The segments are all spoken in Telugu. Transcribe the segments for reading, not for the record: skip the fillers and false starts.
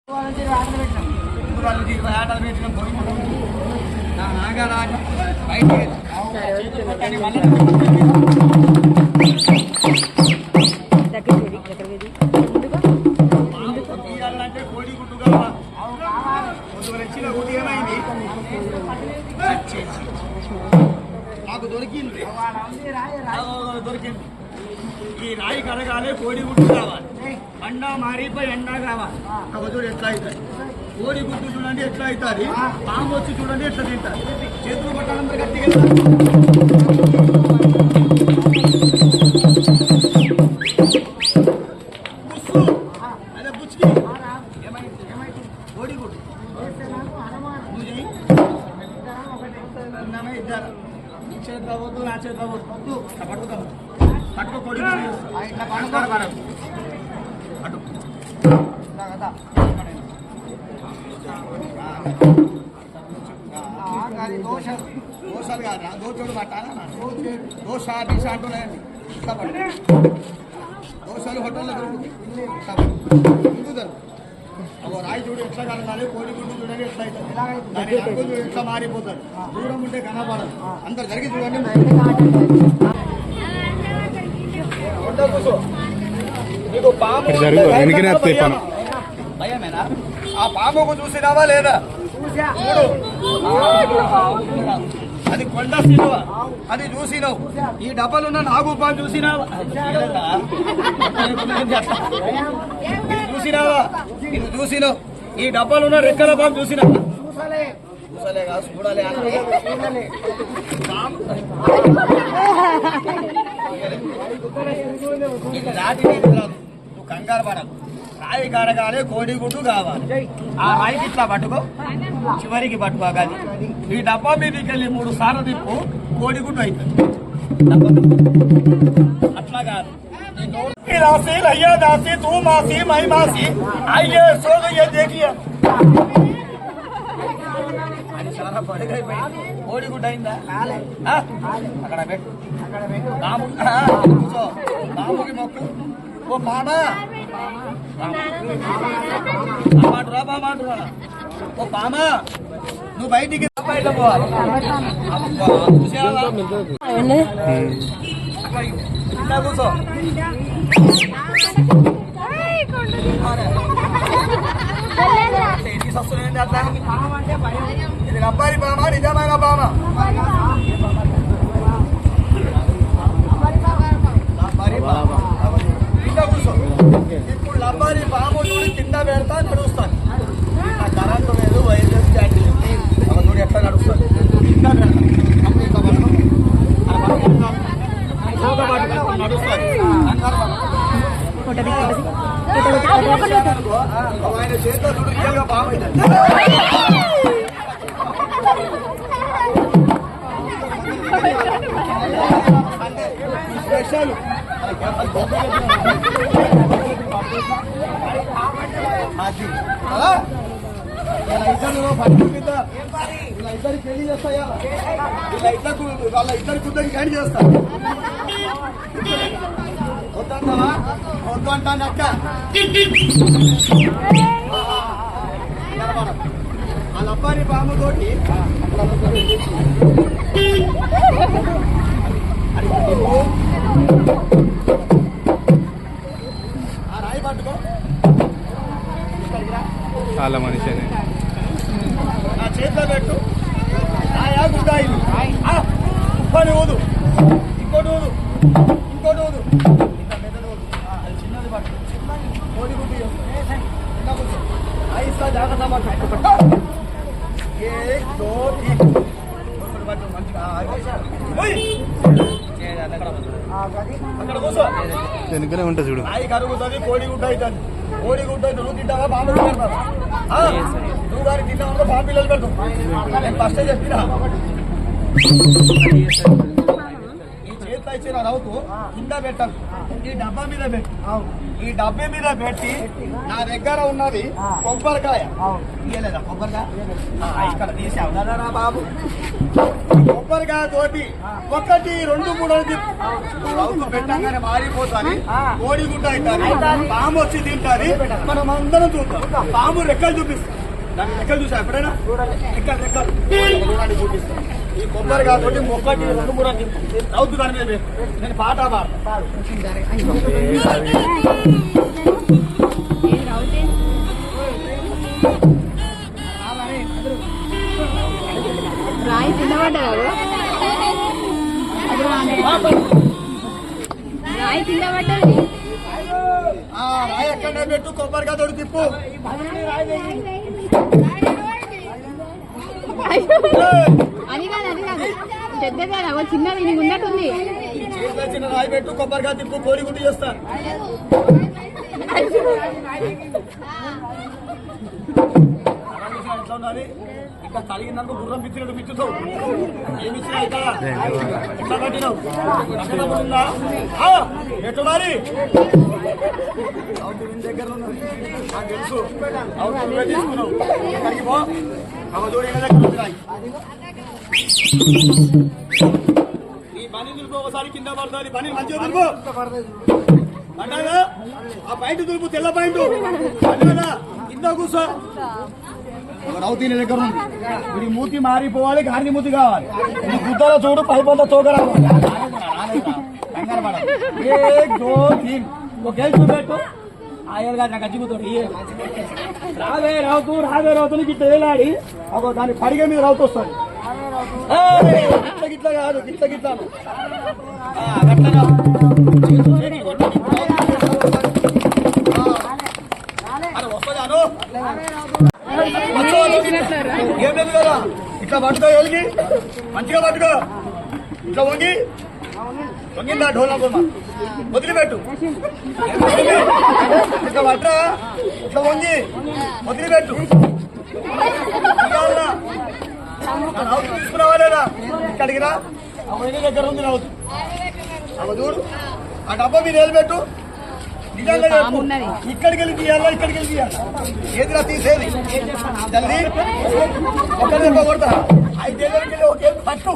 కోడి గుడ్డుగా ఏమైంది నాకు దొరికింది ఈ రాయి కడగాలి, కోడి గుడ్డు కావాలి, అండ మారిపోయి ఎండా కావాలి. చూడు ఎట్లా అవుతుంది కోడి గుడ్డు, చూడండి ఎట్లా అవుతుంది. పాము వచ్చి చూడండి ఎట్లా తింటారు. చేతులు పట్టాలంతా గట్టిగా అదే బుచ్చి ఏమైంది కోడి గుడ్డు ఇద్దరు చేతి అవ్వద్దు, నా చేతి అవ్వద్దు. పట్టుకో పట్టుకో కోడి ఇట్లా పడుకోరు పడదు అటు దోషాలు కాదు, దోషుడు పట్టాలా దోష దీక్ష అంటున్నాయండి. ఇట్లా పట్టు దోషాలు హోటల్లో దొరుకుతుంది. రాయి చూడు ఎట్లా కలగాలి, కోడి గుడ్డు చూడండి ఎట్లా అవుతుంది, దాని రంగు చూడు ఎట్లా మారిపోతుంది. దూరం ఉంటే కనపడదు. అందరు జరిగి చూడండి. నీకు పాము భయమేనా? ఆ పాముకు చూసినావా లేదా? అది కొండ సిలువ, అది చూసినావు. ఈ డబ్బలున్న నాగు పాము చూసినావా? చూసినావా? ఇది చూసినావు. ఈ డబ్బాలున్న రెక్కల పాము చూసినావా? చూసలే కాదు, చూడాలి. నువ్వు కంగారు పడకు. రాయి కడగాలి, కోడి గుడ్డు కావాలి. ఆ రాయికి ఇట్లా పట్టుకో, చివరికి పట్టుకోగాలి. ఈ డబ్బా మీదకి వెళ్ళి 3 సార్లు తిప్పు, కోడి గుడ్డు అవుతుంది. అట్లా కాదు. राशि रैया दासी तू मासी मई मासी आइए सो गई देखिए. అది చాలా పొడిగా అయిపోయింది. కోడి గుడ్డ అయిందా? అక్కడ పెట్టు. బాబుకి మొక్కు. ఓ మామా మాటరా బామాటరా. ఓ బామా నువ్వు బయటికి బయట పోవాలి. ఇట్లా కూర్చో. ఇది రబ్బారి బామ, నిజమైన బామ. కింద కూర్చో. ఇప్పుడు రబ్బారి బాము చూడి కింద పెడతా, నడుస్తాను. కరెంటు లేదు, వైర్లెస్ జాకెట్ చూడు ఎట్లా నడుస్తాను. కింద పెడతా నడుస్తాను. ఆయన చేతిలో చూడు రియల్గా బాగా స్పెషల్. ఇలా ఇద్దరికి పెళ్లి చేస్తాయా? ఇలా ఇద్దరు వాళ్ళ ఇద్దరి కుద్దరికి గడి చేస్తా. వద్దంటావా? వద్దు అంటాను అక్క. వాళ్ళ అబ్బాయి బామ్మతోటి ఆ రాయి పట్టుకో. చాలా మనిషి నా చేతిలో పెట్టు. రాయా గుడ్డ ఇది. ఉప్పని ఊదు, ఇంకోటి ఊదు, ఇంకోటి ఊదు. అది చిన్నది పట్టు. కోడి గుడ్డు ఐస్తా జాగ్రత్త పట్టు. అక్కడ కూర్చో. వెనుకనే ఉంటా చూడు. రాయి కరుగుతుంది, కోడి గుడ్డ అవుతుంది. కోడి గుడ్డ నువ్వు తింటావా? బాంబు పెడతావా? నువ్వు గారి తింటావు, బాంబు పిల్లలు పెడతావు. నేను ఫస్టే చెప్పినా. ఈ చేతిలో ఇచ్చిన రౌతు కింద పెట్టాలి. ఈ డబ్బా మీద పెట్టి ఈ డబ్బా మీద పెట్టి నా దగ్గర ఉన్నది కొబ్బరికాయ ఇయ్యలేదా కొబ్బరికాయ ఇక్కడ తీసావు కదా రా బాబు కొబ్బరికాయ తోటి 1 2 3 రౌతు పెట్టంగానే మారిపోతాది కోడిగుడ్డ అవుతాది పాము వచ్చి తింటాది మనం అందరం చూద్దాం పాము రెక్కలు చూపిస్తాం దాని రెక్కలు చూసా ఎప్పుడైనా రెక్కలు చూపిస్తాం ఈ కొబ్బరికాయ తోటి 1 2 3 రౌతు దాని మీద నేను పాట పాడతాను రాయి తిన్నబడ్డారు రాయి తిన్నబడ్డది రాయి ఎక్కడ పెట్టు కొబ్బరికాయ తోటి తిప్పు అది కాదు పెద్దగా చిన్నది నీకు ఉన్నట్టుంది చిన్న రాయి పెట్టు కొబ్బరికాయ తిప్పు కోడిగుడ్డు చేస్తా ఎట్లా ఉండాలి ఇంకా కలిగినందుకు గుర్రం పిచ్చినట్టు పిచ్చుతావు ఏమి ఇచ్చినా ఎట్లా కట్టినావు ఎట్లుండాలి దగ్గర నాకు తెలుసు తీసుకున్నావు ఎక్కడికి పో అవధూడి దగ్గర ఉంటున్నాయి ఈ పని దులుపు ఒకసారి కింద పడుతుంది పని మంచిగా దులుపు అంటారా ఆ పాయింట్ దులుపు తెల్ల పాయింట్ అంటారా కింద కూర్చో రౌతీని దగ్గర ఉంది వీడి మూతి మారిపోవాలి గాంధీ మూతి కావాలి ఈ గుద్దలో చూడు పైపంతా తోకరా చూపెట్టు ఆయనగా నాకు అచ్చిపోతాడు రావే రావుతూ గిట్ల వేలాడి ఒక దాని పడిగ మీద రావుతూ వస్తాడు గిట్ల కాదు గిట్లాను వస్తాను ఏం లేదు కదా ఇట్లా పట్టుకో ఎలిగి మంచిగా పట్టుకో ఇట్లా వంగిందా ఢోలా బొమ్మ వదిలిపెట్టు ఇట్లా పట్టరా ఇట్లా వంగి వదిలిపెట్టు తీసుకున్నావా లేదా ఇక్కడికి రా అవన్నీ దగ్గర ఉంది రావద్దు అవ చూడు ఆ డబ్బా మీద నిలబెట్టు ఇక్కడికి వెళ్ళి తీయాలా ఇక్కడికి వెళ్ళి తీయాలా ఏదిరా తీసేది జల్దీ ఒక దెబ్బ కొడతా 5 ఏళ్ళకి వెళ్ళి ఒకే పట్టు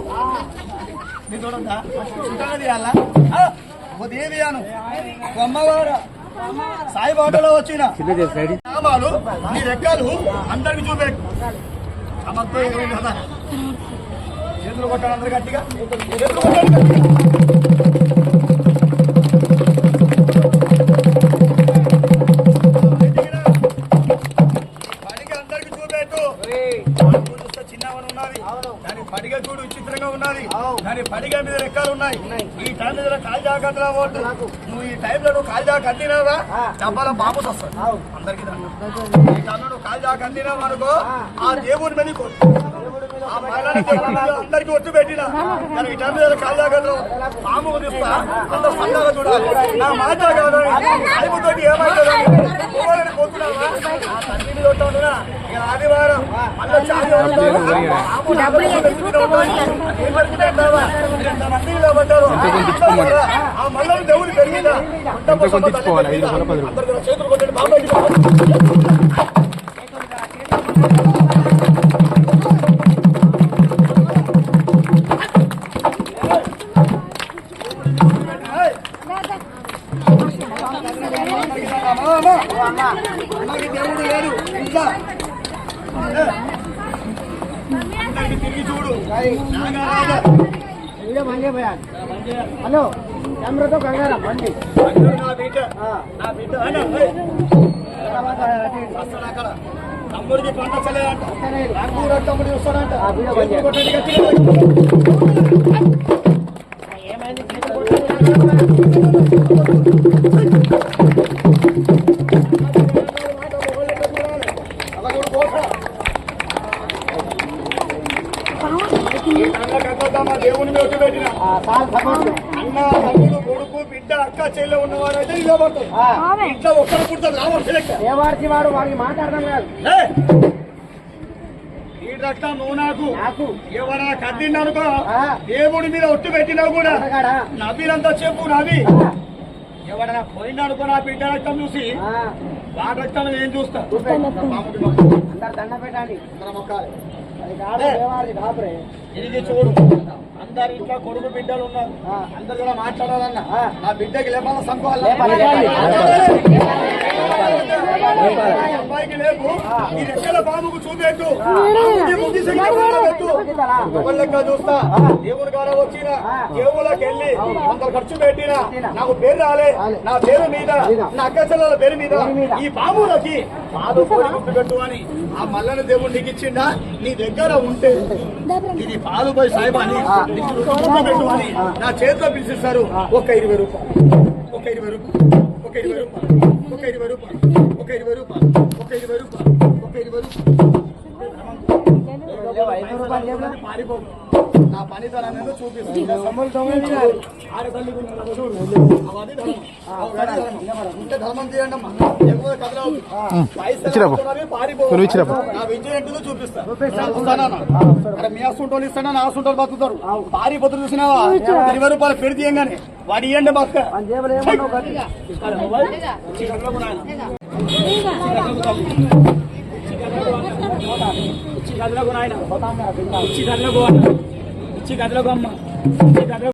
నీ చూడంతా చుట్టాలు తీయాలా ఉదయం అమ్మవారు సాయిబాటలో వచ్చిన నామాలు నీ రెక్కలు అందరికి చూపెట్టు సమర్థ కదా చేతులు కొట్టాలి అందరు గట్టిగా చేతులు కొట్టాలి పడిగ చూడు విచిత్రంగా ఉన్నది దాని పడిగ మీద రెక్కలు ఉన్నాయి ఈ టైం మీద కాలు జాగ్రత్తగా పోతు నువ్వు ఈ టైంలో నువ్వు కాలు జాగా కందినావా డబ్బాలో బాబుస్ వస్తాడు అందరికి ఈ టైంలో నువ్వు కాలు జాగా కందినావు అనుకో ఆ దేవుడి మీద ఆ మహిళని అందరికి ఒట్టు పెట్టినా నేను ఈ టైం మీద కాలు జాగ్రత్తలో బాబు తీస్తా అందరూ సందాగా చూడాలి నా మాట కాదు అయిపోతోటి ఏమైతుందని పోతున్నావా ఆ తల్లి మీద ఉంటావునా ఇక ఆదివారం మళ్ళీ ఆ మళ్ళీ దేవుడు పెరిగిందా చేతులు కొట్టండి బాబు దేవుడు లేడు ఇంట్లో తిరిగి చూడు హలో కెమెరాతో కంగారా బండి నా బిడ్డ అక్కడ తమ్ముడికి పంట చల్లేదంట రంగూరు తమ్ముడు చూస్తాడంట ఏమైంది దేవుని మీద వచ్చి పెట్టిన అన్న తమ్ముడు కొడుకు బిడ్డ అక్క చెల్లె ఉన్నవారైతే నిలబడతారు ఇంట్లో ఒక్కరు పుడతారు రావచ్చు లెక్క దేవార్చి వాడు వాడికి మాట్లాడడం కాదు ఈ రక్తం నువ్వు నాకు ఎవరైనా కద్దిండనుకో దేవుడి మీద ఒట్టు పెట్టినావు కూడా నవ్వినంత చెప్పు నవ్వి ఎవడన్నా పోయింది అనుకో నా బిడ్డ రక్తం చూసి వాడి రక్తం ఏం చూస్తా అందరు దండ పెట్టండి అందరం మొక్కాలి. అది కాదు దేవాలది కాపురే ఇది చూడు అందరి ఇంట్లో కొడుకు బిడ్డలు ఉన్నారు అందరు కూడా మాట్లాడాలన్నా నా బిడ్డకి లేపాల సంకోవాలి అబ్బాయికి లేపు ఈ రెక్కల బాబుకు చూపెట్టు లెక్క చూస్తా దేవుని కాడ వచ్చిన దేవుళ్ళకి వెళ్ళి కొంత ఖర్చు పెట్టినా నాకు పేరు రాలే నా పేరు మీద నా అక్క చెల్లెల పేరు మీద ఈ బాబులకి పాదు గుర్తు పెట్టు అని ఆ మల్లని దేవుడు నీకు ఇచ్చిండా నీ దగ్గర ఉంటే ఇది పాలుపై సాయిబాని పెట్టు అని నా చేతిలో పిలిచిస్తారు ఒక 20 రూపాయలు ఒక 20 రూపాయలు ఒక 20 రూపాయలు ఒక 20 రూపాయలు ఒక 20 రూపాయలు ఒక 20 రూపాయలు ఒక 20 రూపాయలు పారిపో నా పనితనాన్ని చూపిస్తాను ధర్మం చేయండి అమ్మా ఇచ్చిరాపో నా విద్య ఏంటిదో చూపిస్తాను మీ అసంటోళ్ళు ఇస్తానా నా అసంటోళ్ళు బతుకుతారు భారీ బతులు చూసినావా 20 రూపాయలు పెడి తీయంగానే వాడి ఇవ్వండి బతుక ఇచ్చి గదిలోకి అమ్మ